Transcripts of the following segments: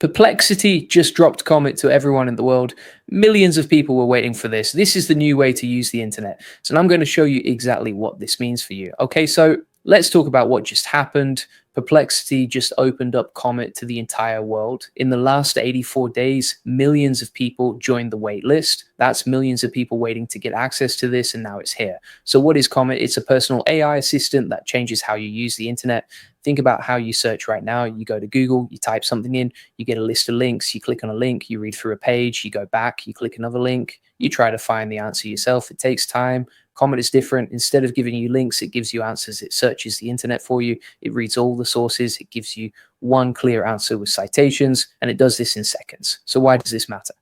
Perplexity just dropped Comet to everyone in the world. Millions of people were waiting for this. This is the new way to use the internet. So I'm going to show you exactly what this means for you. Okay, so let's talk about what just happened. Perplexity just opened up Comet to the entire world. In the last 84 days, millions of people joined the wait list. That's millions of people waiting to get access to this, and now it's here. So what is Comet? It's a personal AI assistant that changes how you use the internet. Think about how you search right now. You go to Google, you type something in, you get a list of links, you click on a link, you read through a page, you go back, you click another link, you try to find the answer yourself. It takes time. Comet is different. Instead of giving you links, it gives you answers. It searches the internet for you. It reads all the sources. It gives you one clear answer with citations, and it does this in seconds. So why does this matter?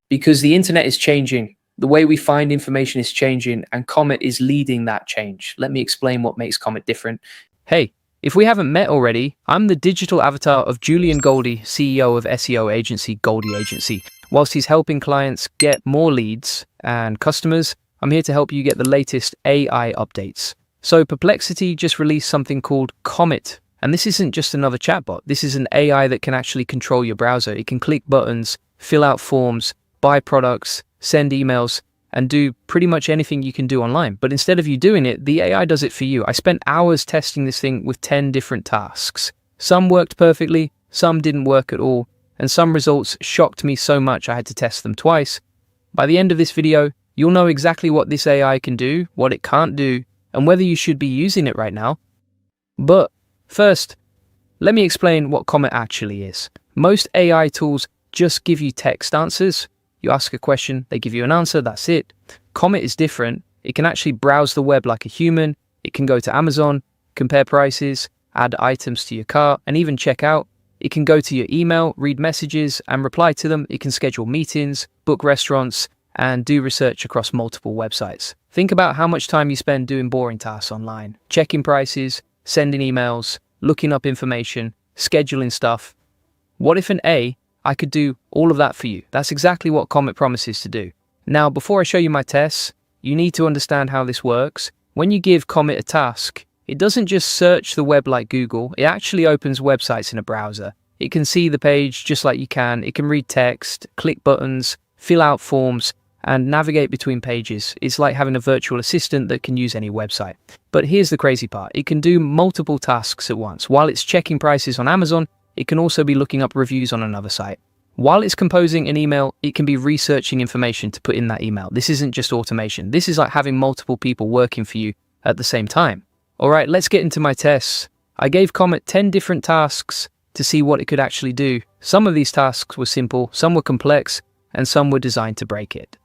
Because the internet is changing. The way we find information is changing, and Comet is leading that change. Let me explain what makes Comet different. Hey, if we haven't met already, I'm the digital avatar of Julian Goldie, CEO of SEO agency Goldie Agency. Whilst he's helping clients get more leads and customers, I'm here to help you get the latest AI updates. So Perplexity just released something called Comet. And this isn't just another chatbot. This is an AI that can actually control your browser. It can click buttons, fill out forms, buy products, send emails, and do pretty much anything you can do online. But instead of you doing it, the AI does it for you. I spent hours testing this thing with 10 different tasks. Some worked perfectly, some didn't work at all, and some results shocked me so much I had to test them twice. By the end of this video, you'll know exactly what this AI can do, what it can't do, and whether you should be using it right now. But first, let me explain what Comet actually is. Most AI tools just give you text answers. You ask a question, they give you an answer, that's it. Comet is different. It can actually browse the web like a human. It can go to Amazon, compare prices, add items to your cart, and even check out. It can go to your email, read messages, and reply to them. It can schedule meetings, book restaurants, and do research across multiple websites. Think about how much time you spend doing boring tasks online, checking prices, sending emails, looking up information, scheduling stuff. What if I could do all of that for you? That's exactly what Comet promises to do. Now, before I show you my tests, you need to understand how this works. When you give Comet a task, it doesn't just search the web like Google. It actually opens websites in a browser. It can see the page just like you can. It can read text, click buttons, fill out forms, and navigate between pages. It's like having a virtual assistant that can use any website. But here's the crazy part. It can do multiple tasks at once. While it's checking prices on Amazon, it can also be looking up reviews on another site. While it's composing an email, it can be researching information to put in that email. This isn't just automation. This is like having multiple people working for you at the same time. All right, let's get into my tests. I gave Comet 10 different tasks to see what it could actually do. Some of these tasks were simple, some were complex, and some were designed to break it.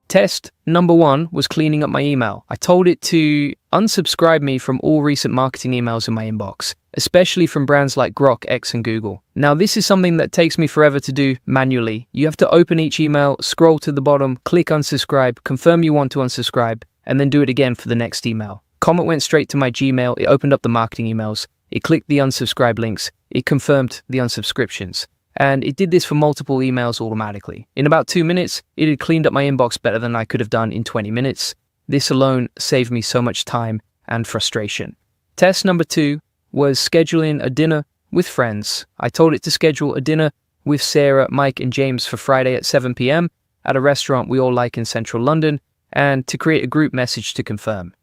Test number 1 was cleaning up my email. I told it to unsubscribe me from all recent marketing emails in my inbox, especially from brands like Grok, X, and Google. Now, this is something that takes me forever to do manually. You have to open each email, scroll to the bottom, click unsubscribe, confirm you want to unsubscribe, and then do it again for the next email. Comet went straight to my Gmail. It opened up the marketing emails. It clicked the unsubscribe links. It confirmed the unsubscriptions. And it did this for multiple emails automatically. In about 2 minutes, it had cleaned up my inbox better than I could have done in 20 minutes. This alone saved me so much time and frustration. Test number 2 was scheduling a dinner with friends. I told it to schedule a dinner with Sarah, Mike, and James for Friday at 7 p.m. at a restaurant we all like in central London, and to create a group message to confirm.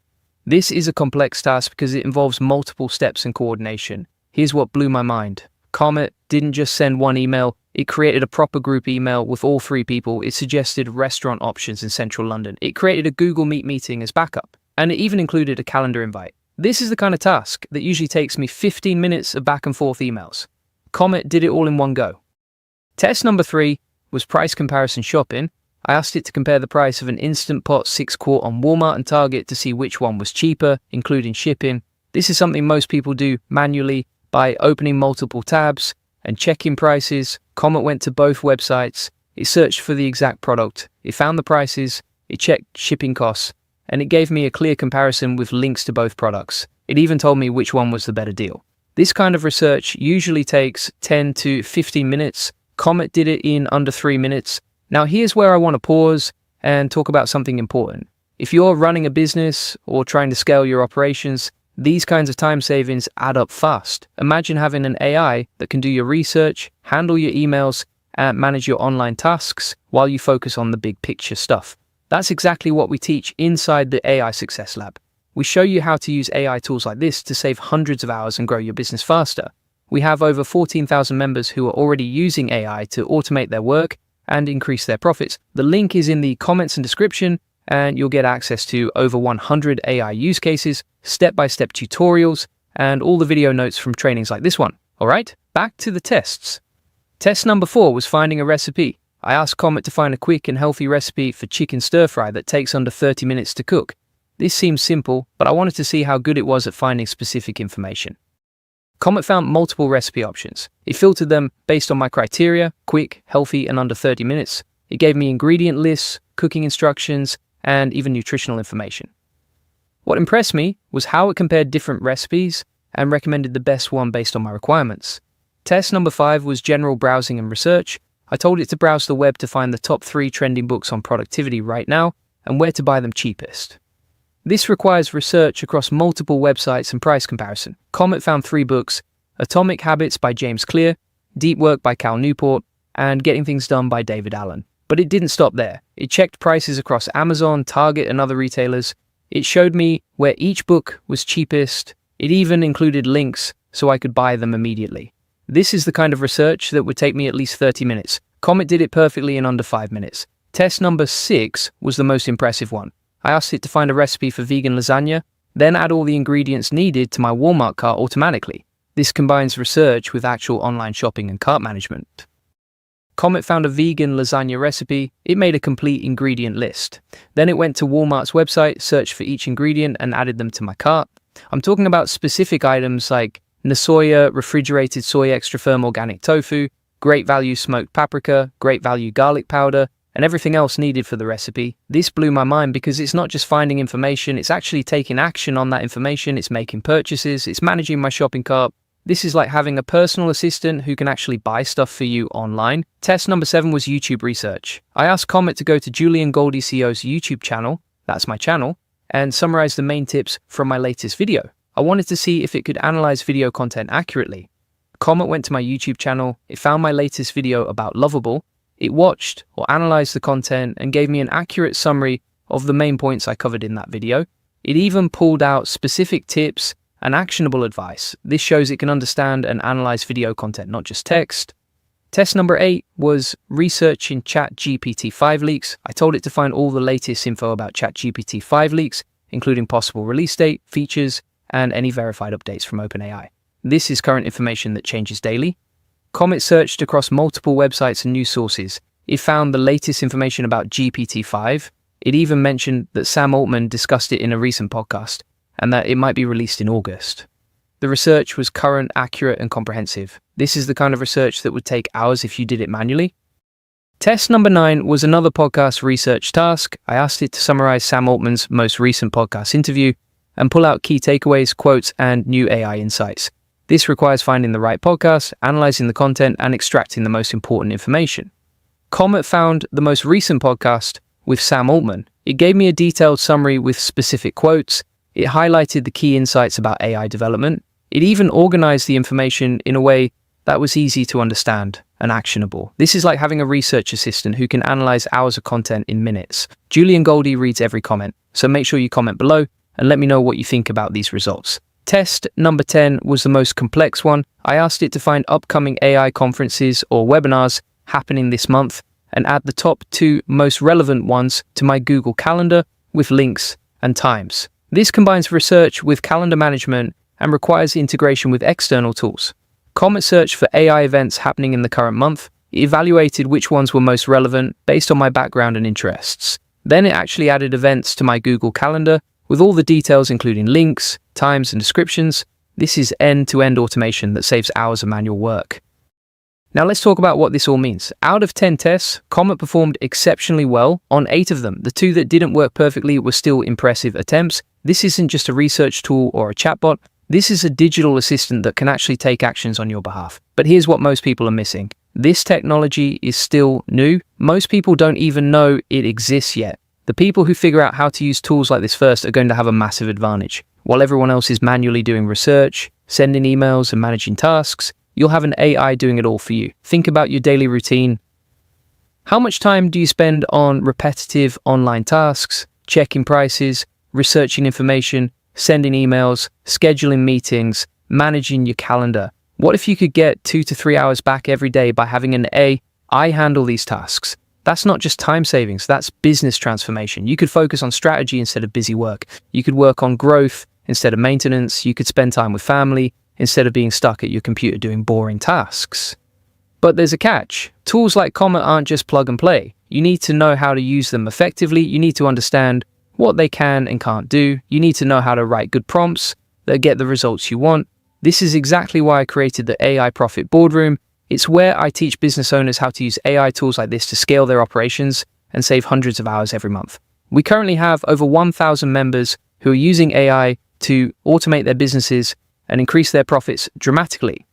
This is a complex task because it involves multiple steps and coordination. Here's what blew my mind. Comet didn't just send one email, it created a proper group email with all 3 people. It suggested restaurant options in central London. It created a Google Meet meeting as backup, and it even included a calendar invite. This is the kind of task that usually takes me 15 minutes of back and forth emails. Comet did it all in one go. Test number 3 was price comparison shopping. I asked it to compare the price of an Instant Pot 6-quart on Walmart and Target to see which one was cheaper, including shipping. This is something most people do manually by opening multiple tabs and checking prices. Comet went to both websites. It searched for the exact product. It found the prices. It checked shipping costs. And it gave me a clear comparison with links to both products. It even told me which one was the better deal. This kind of research usually takes 10 to 15 minutes. Comet did it in under 3 minutes. Now here's where I want to pause and talk about something important. If you're running a business or trying to scale your operations, These kinds of time savings add up fast. Imagine having an AI that can do your research, handle your emails, and manage your online tasks while you focus on the big picture stuff. That's exactly what we teach inside the AI Success Lab. We show you how to use AI tools like this to save hundreds of hours and grow your business faster. We have over 14,000 members who are already using AI to automate their work and increase their profits. The link is in the comments and description, and you'll get access to over 100 AI use cases, step-by-step tutorials, and all the video notes from trainings like this one. All right, back to the tests. Test number 4 was finding a recipe. I asked Comet to find a quick and healthy recipe for chicken stir-fry that takes under 30 minutes to cook. This seems simple, but I wanted to see how good it was at finding specific information. Comet found multiple recipe options. It filtered them based on my criteria: quick, healthy, and under 30 minutes. It gave me ingredient lists, cooking instructions, and even nutritional information. What impressed me was how it compared different recipes and recommended the best one based on my requirements. Test number 5 was general browsing and research. I told it to browse the web to find the top 3 trending books on productivity right now and where to buy them cheapest. This requires research across multiple websites and price comparison. Comet found 3 books: Atomic Habits by James Clear, Deep Work by Cal Newport, and Getting Things Done by David Allen. But it didn't stop there. It checked prices across Amazon, Target, and other retailers. It showed me where each book was cheapest. It even included links so I could buy them immediately. This is the kind of research that would take me at least 30 minutes. Comet did it perfectly in under 5 minutes. Test number 6 was the most impressive one. I asked it to find a recipe for vegan lasagna, then add all the ingredients needed to my Walmart cart automatically. This combines research with actual online shopping and cart management. Comet found a vegan lasagna recipe. It made a complete ingredient list. Then it went to Walmart's website, searched for each ingredient, and added them to my cart. I'm talking about specific items like Nasoya refrigerated soy extra firm organic tofu, great value smoked paprika, great value garlic powder, and everything else needed for the recipe. This blew my mind because it's not just finding information, it's actually taking action on that information, it's making purchases, it's managing my shopping cart. This is like having a personal assistant who can actually buy stuff for you online. Test number 7 was YouTube research. I asked Comet to go to Julian Goldie SEO's YouTube channel, that's my channel, and summarize the main tips from my latest video. I wanted to see if it could analyze video content accurately. Comet went to my YouTube channel, it found my latest video about Lovable, it watched or analyzed the content and gave me an accurate summary of the main points I covered in that video. It even pulled out specific tips and actionable advice. This shows it can understand and analyze video content, not just text. Test number 8 was researching ChatGPT 5 leaks. I told it to find all the latest info about ChatGPT 5 leaks, including possible release date, features, and any verified updates from OpenAI. This is current information that changes daily. Comet searched across multiple websites and news sources. It found the latest information about GPT-5. It even mentioned that Sam Altman discussed it in a recent podcast and that it might be released in August. The research was current, accurate, and comprehensive. This is the kind of research that would take hours if you did it manually. Test number 9 was another podcast research task. I asked it to summarize Sam Altman's most recent podcast interview and pull out key takeaways, quotes, and new AI insights. This requires finding the right podcast, analyzing the content, and extracting the most important information. Comet found the most recent podcast with Sam Altman. It gave me a detailed summary with specific quotes. It highlighted the key insights about AI development. It even organized the information in a way that was easy to understand and actionable. This is like having a research assistant who can analyze hours of content in minutes. Julian Goldie reads every comment, so make sure you comment below and let me know what you think about these results. Test number 10 was the most complex one. I asked it to find upcoming AI conferences or webinars happening this month and add the top 2 most relevant ones to my Google Calendar with links and times. This combines research with calendar management and requires integration with external tools. Comet searched for AI events happening in the current month. It evaluated which ones were most relevant based on my background and interests. Then it actually added events to my Google Calendar with all the details including links, times, and descriptions. This is end-to-end automation that saves hours of manual work. Now let's talk about what this all means. Out of 10 tests, Comet performed exceptionally well on 8 of them. The 2 that didn't work perfectly were still impressive attempts. This isn't just a research tool or a chatbot. This is a digital assistant that can actually take actions on your behalf. But here's what most people are missing. This technology is still new. Most people don't even know it exists yet. The people who figure out how to use tools like this first are going to have a massive advantage. While everyone else is manually doing research, sending emails, and managing tasks, you'll have an AI doing it all for you. Think about your daily routine. How much time do you spend on repetitive online tasks, checking prices, researching information, sending emails, scheduling meetings, managing your calendar? What if you could get 2 to 3 hours back every day by having an AI handle these tasks? That's not just time savings, that's business transformation. You could focus on strategy instead of busy work. You could work on growth instead of maintenance. You could spend time with family instead of being stuck at your computer doing boring tasks. But there's a catch. Tools like Comet aren't just plug and play. You need to know how to use them effectively. You need to understand what they can and can't do. You need to know how to write good prompts that get the results you want. This is exactly why I created the AI Profit Boardroom. It's where I teach business owners how to use AI tools like this to scale their operations and save hundreds of hours every month. We currently have over 1,000 members who are using AI to automate their businesses and increase their profits dramatically.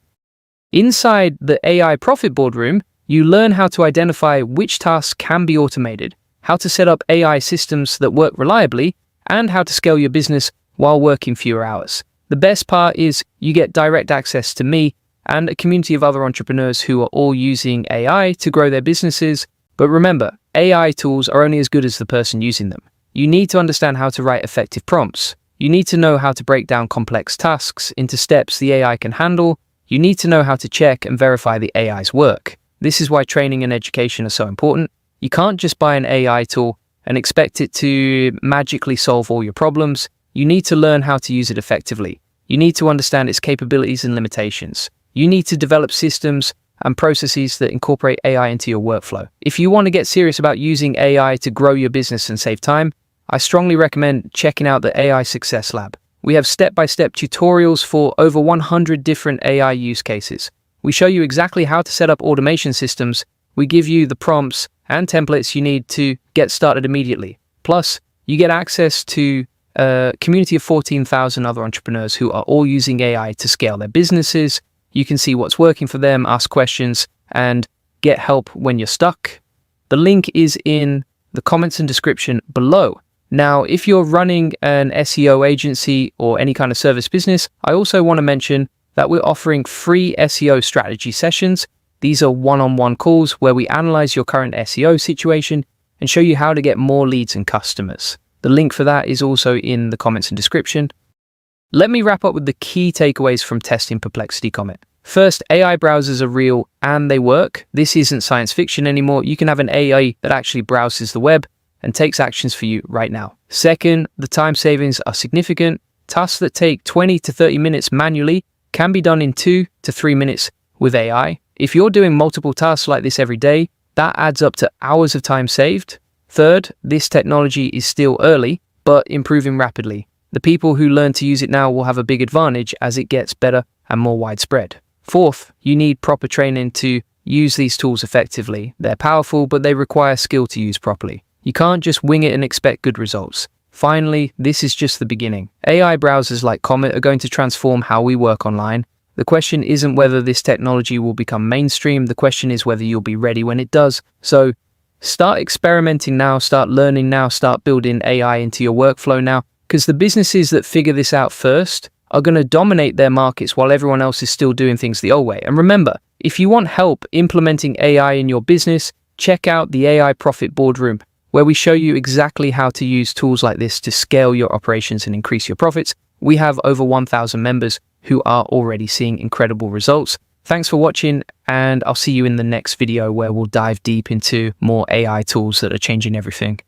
Inside the AI Profit Boardroom, you learn how to identify which tasks can be automated, how to set up AI systems that work reliably, and how to scale your business while working fewer hours. The best part is you get direct access to me and a community of other entrepreneurs who are all using AI to grow their businesses. But remember, AI tools are only as good as the person using them. You need to understand how to write effective prompts. You need to know how to break down complex tasks into steps the AI can handle. You need to know how to check and verify the AI's work. This is why training and education are so important. You can't just buy an AI tool and expect it to magically solve all your problems. You need to learn how to use it effectively. You need to understand its capabilities and limitations. You need to develop systems and processes that incorporate AI into your workflow. If you want to get serious about using AI to grow your business and save time, I strongly recommend checking out the AI Success Lab. We have step-by-step tutorials for over 100 different AI use cases. We show you exactly how to set up automation systems. We give you the prompts and templates you need to get started immediately. Plus, you get access to a community of 14,000 other entrepreneurs who are all using AI to scale their businesses. You can see what's working for them, ask questions, and get help when you're stuck. The link is in the comments and description below. Now, if you're running an SEO agency or any kind of service business, I also want to mention that we're offering free SEO strategy sessions. These are one-on-one calls where we analyze your current SEO situation and show you how to get more leads and customers. The link for that is also in the comments and description. Let me wrap up with the key takeaways from testing Perplexity Comet. First, AI browsers are real and they work. This isn't science fiction anymore. You can have an AI that actually browses the web and takes actions for you right now. Second, the time savings are significant. Tasks that take 20 to 30 minutes manually can be done in 2 to 3 minutes with AI. If you're doing multiple tasks like this every day, that adds up to hours of time saved. Third, this technology is still early, but improving rapidly. The people who learn to use it now will have a big advantage as it gets better and more widespread. Fourth, you need proper training to use these tools effectively. They're powerful, but they require skill to use properly. You can't just wing it and expect good results. Finally, this is just the beginning. AI browsers like Comet are going to transform how we work online. The question isn't whether this technology will become mainstream. The question is whether you'll be ready when it does. So start experimenting now, start learning now, start building AI into your workflow now, because the businesses that figure this out first are going to dominate their markets while everyone else is still doing things the old way. And remember, if you want help implementing AI in your business, check out the AI Profit Boardroom, where we show you exactly how to use tools like this to scale your operations and increase your profits. We have over 1,000 members who are already seeing incredible results. Thanks for watching, and I'll see you in the next video where we'll dive deep into more AI tools that are changing everything.